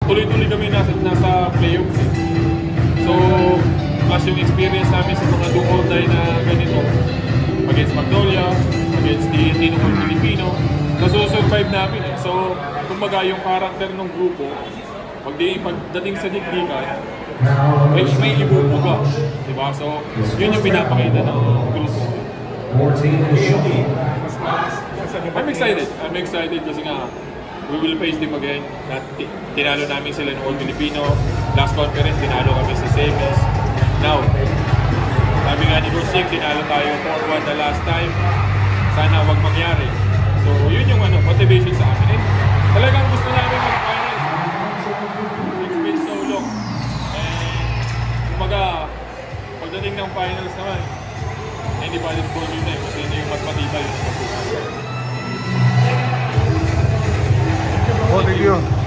tuloy-tuloy kami nasa playoffs. So, plus yung experience namin sa mga do-or-die na ganito, against Magnolia, against TNT ng All Filipino, nasusurvive namin eh. So, kumbaga yung character ng grupo, pagdating sa dikdikan, may ibubuga, diba? So, yun yung pinapakita ng grupo. I'm excited kasi nga, we will face them again. Tinalo namin sila ng All Filipino. Last conference, tinalo kami sa semis. Now, sabi nga ni Coach Nick, tinalo tayo 4-1 the last time. Sana wag mangyari. So, yun yung motivation sa amin. Talagang gusto namin mag-finals. It's been so long. And, kumaga, pagdating ng finals naman, anybody's goal yun kasi yun yung mas matibay. Oh, thank you.